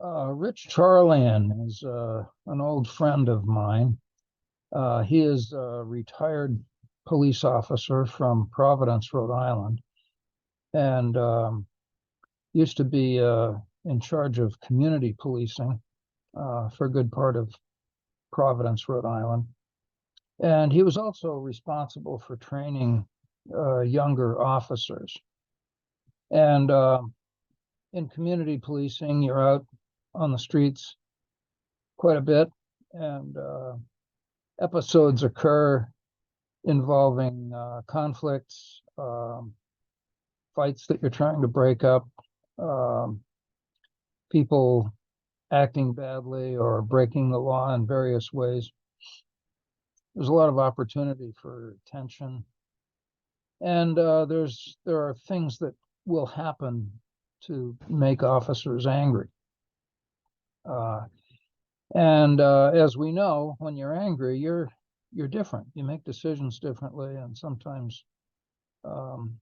Rich Charlian is an old friend of mine. He is a retired police officer from Providence, Rhode Island, and used to be in charge of community policing for a good part of Providence, Rhode Island. And he was also responsible for training younger officers. And in community policing, you're out on the streets quite a bit, and episodes occur involving conflicts, fights that you're trying to break up, um, people acting badly or breaking the law in various ways. There's a lot of opportunity for tension, and there are things that will happen to make officers angry. Uh, and as we know, when you're angry, you're different. You make decisions differently, and sometimes um,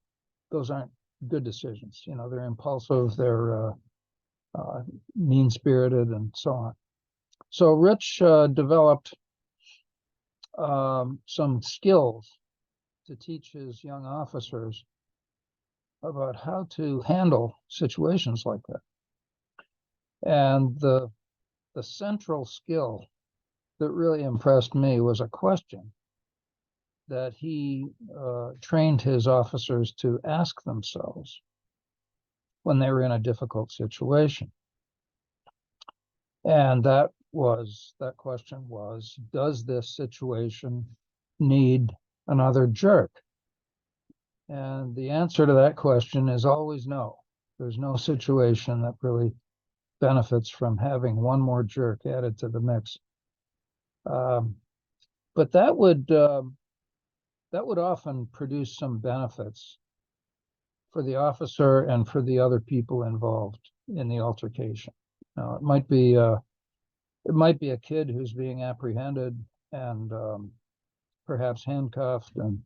those aren't good decisions. You know, they're impulsive, they're mean-spirited, and so on. So Rich developed some skills to teach his young officers about how to handle situations like that. And the central skill that really impressed me was a question that he trained his officers to ask themselves when they were in a difficult situation. And that question was, does this situation need another jerk? And the answer to that question is always no. There's no situation that really benefits from having one more jerk added to the mix. Um, but that would often produce some benefits for the officer and for the other people involved in the altercation. Now, it might be a kid who's being apprehended and perhaps handcuffed and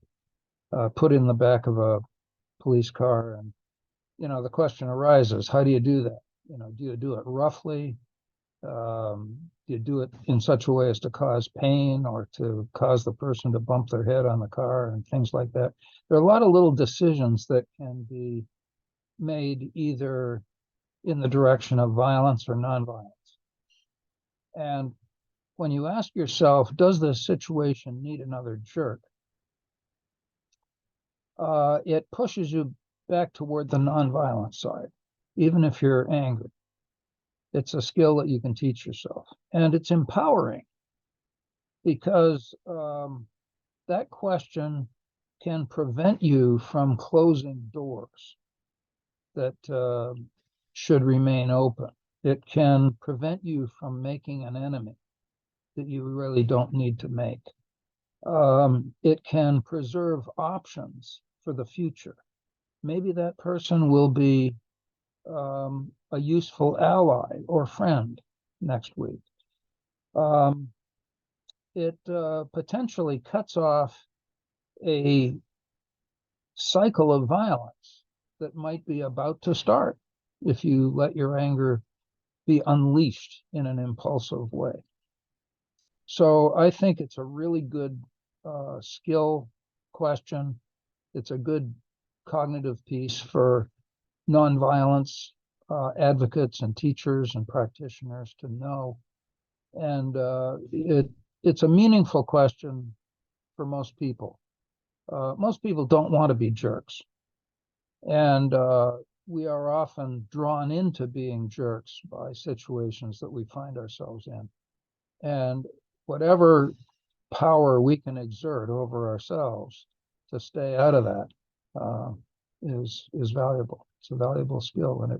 put in the back of a police car. And the question arises: how do you do that? Do you do it roughly? Do you do it in such a way as to cause pain or to cause the person to bump their head on the car and things like that? There are a lot of little decisions that can be made either in the direction of violence or nonviolence. And when you ask yourself, does this situation need another jerk? It pushes you back toward the nonviolent side, even if you're angry. It's a skill that you can teach yourself. And it's empowering because that question can prevent you from closing doors that should remain open. It can prevent you from making an enemy that you really don't need to make. It can preserve options for the future. Maybe that person will be a useful ally or friend next week. It potentially cuts off a cycle of violence that might be about to start if you let your anger be unleashed in an impulsive way. So I think it's a really good skill question. It's a good cognitive piece for nonviolence advocates and teachers and practitioners to know. And it's a meaningful question for most people. Most people don't want to be jerks. And we are often drawn into being jerks by situations that we find ourselves in. And whatever power we can exert over ourselves to stay out of that is valuable. It's a valuable skill, and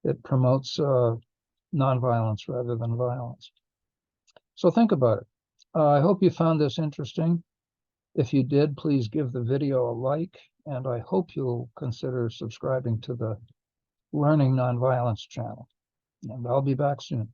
it promotes nonviolence rather than violence. So think about it. I hope you found this interesting. If you did, please give the video a like, and I hope you'll consider subscribing to the Learning Nonviolence channel. And I'll be back soon.